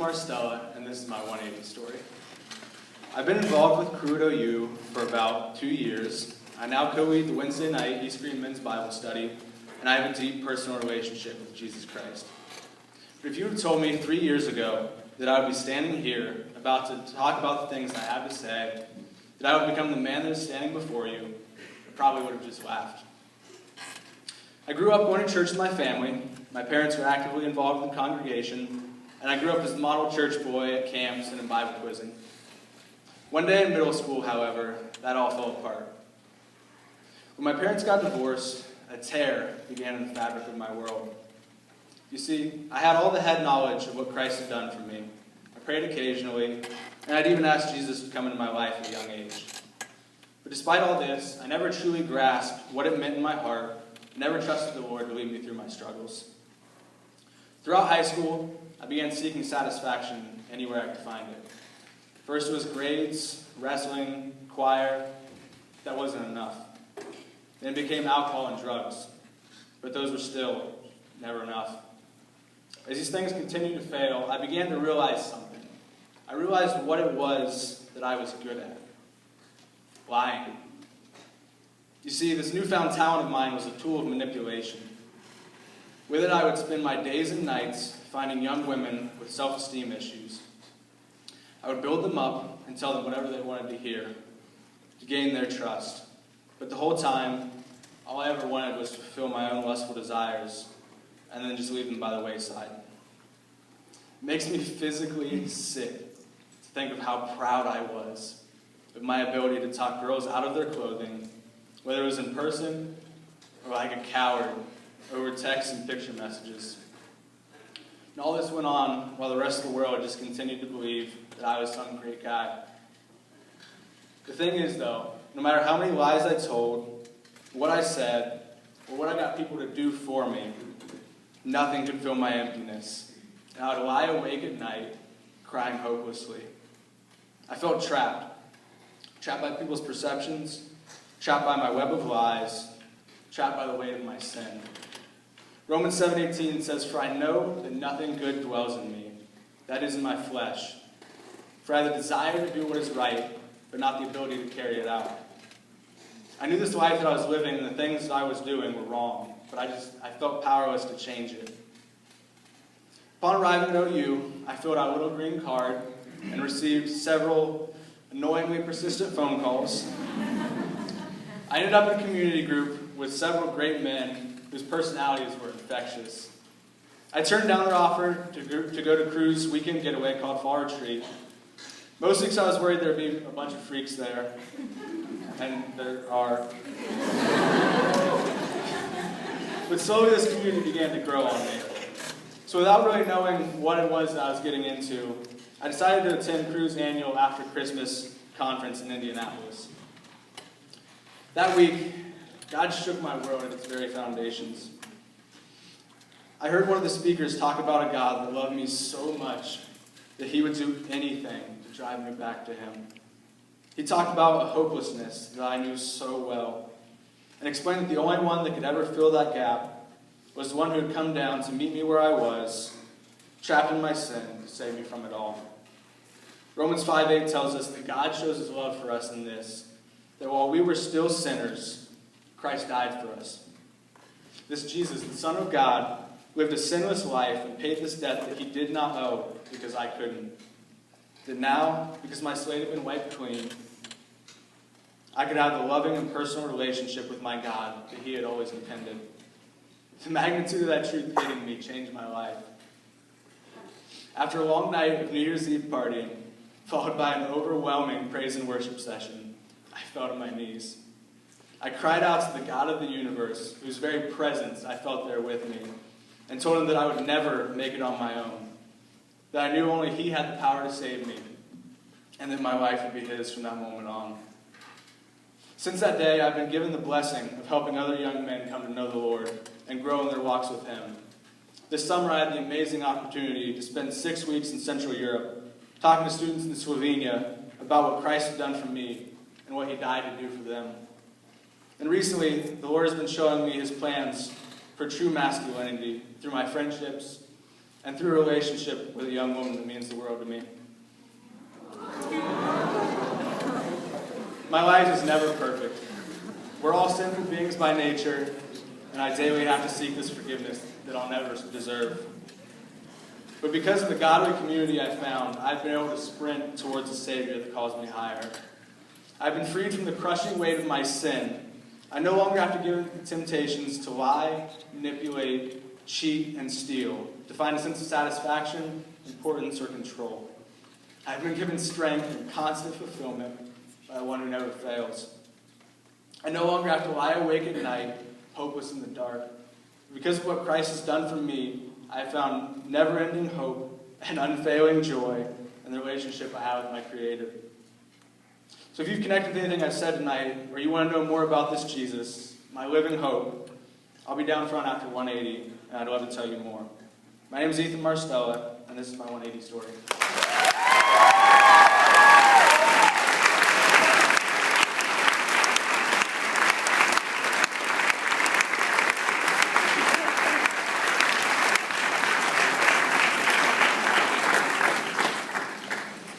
Marstella, and this is my 180 story. I've been involved with Crew at OU for about 2 years. I now co-lead the Wednesday night East Green Men's Bible Study, and I have a deep personal relationship with Jesus Christ. But if you had told me 3 years ago that I would be standing here about to talk about the things I have to say, that I would become the man that is standing before you, I probably would have just laughed. I grew up going to church with my family. My parents were actively involved in the congregation, and I grew up as the model church boy at camps and in Bible quizzing. One day in middle school, however, that all fell apart. When my parents got divorced, a tear began in the fabric of my world. You see, I had all the head knowledge of what Christ had done for me. I prayed occasionally, and I'd even asked Jesus to come into my life at a young age. But despite all this, I never truly grasped what it meant in my heart, and never trusted the Lord to lead me through my struggles. Throughout high school, I began seeking satisfaction anywhere I could find it. First it was grades, wrestling, choir. That wasn't enough. Then it became alcohol and drugs. But those were still never enough. As these things continued to fail, I began to realize something. I realized what it was that I was good at. Lying. You see, this newfound talent of mine was a tool of manipulation. With it, I would spend my days and nights finding young women with self-esteem issues. I would build them up and tell them whatever they wanted to hear to gain their trust. But the whole time, all I ever wanted was to fulfill my own lustful desires and then just leave them by the wayside. It makes me physically sick to think of how proud I was of my ability to talk girls out of their clothing, whether it was in person or like a coward over text and picture messages. And all this went on while the rest of the world just continued to believe that I was some great guy. The thing is, though, no matter how many lies I told, what I said, or what I got people to do for me, nothing could fill my emptiness. And I would lie awake at night, crying hopelessly. I felt trapped. Trapped by people's perceptions, trapped by my web of lies, trapped by the weight of my sin. Romans 7:18 says, "For I know that nothing good dwells in me, that is in my flesh. For I have the desire to do what is right, but not the ability to carry it out." I knew this life that I was living and the things that I was doing were wrong, but I felt powerless to change it. Upon arriving at OU, I filled out a little green card and received several annoyingly persistent phone calls. I ended up in a community group with several great men whose personalities were infectious. I turned down their offer to go to Crew's weekend getaway called Fall Retreat, mostly because I was worried there'd be a bunch of freaks there, and there are. But slowly this community began to grow on me. So without really knowing what it was that I was getting into, I decided to attend Crew's annual after Christmas conference in Indianapolis. That week, God shook my world at its very foundations. I heard one of the speakers talk about a God that loved me so much that he would do anything to drive me back to him. He talked about a hopelessness that I knew so well, and explained that the only one that could ever fill that gap was the one who had come down to meet me where I was, trapped in my sin, to save me from it all. Romans 5:8 tells us that God shows his love for us in this, that while we were still sinners, Christ died for us. This Jesus, the Son of God, lived a sinless life and paid this debt that he did not owe because I couldn't. That now, because my slate had been wiped clean, I could have the loving and personal relationship with my God that he had always intended. The magnitude of that truth hitting me changed my life. After a long night of New Year's Eve partying, followed by an overwhelming praise and worship session, I fell to my knees. I cried out to the God of the universe, whose very presence I felt there with me, and told him that I would never make it on my own, that I knew only he had the power to save me, and that my life would be his from that moment on. Since that day, I've been given the blessing of helping other young men come to know the Lord and grow in their walks with him. This summer, I had the amazing opportunity to spend 6 weeks in Central Europe, talking to students in Slovenia about what Christ had done for me and what he died to do for them. And recently, the Lord has been showing me his plans for true masculinity through my friendships and through a relationship with a young woman that means the world to me. My life is never perfect. We're all sinful beings by nature, and I daily have to seek this forgiveness that I'll never deserve. But because of the godly community I've found, I've been able to sprint towards a Savior that calls me higher. I've been freed from the crushing weight of my sin. I no longer have to give in to temptations to lie, manipulate, cheat, and steal, to find a sense of satisfaction, importance, or control. I've been given strength and constant fulfillment by one who never fails. I no longer have to lie awake at night, hopeless in the dark. Because of what Christ has done for me, I have found never-ending hope and unfailing joy in the relationship I have with my Creator. So if you've connected with anything I've said tonight, or you want to know more about this Jesus, my living hope, I'll be down front after 180, and I'd love to tell you more. My name is Ethan Marstella, and this is my 180 story.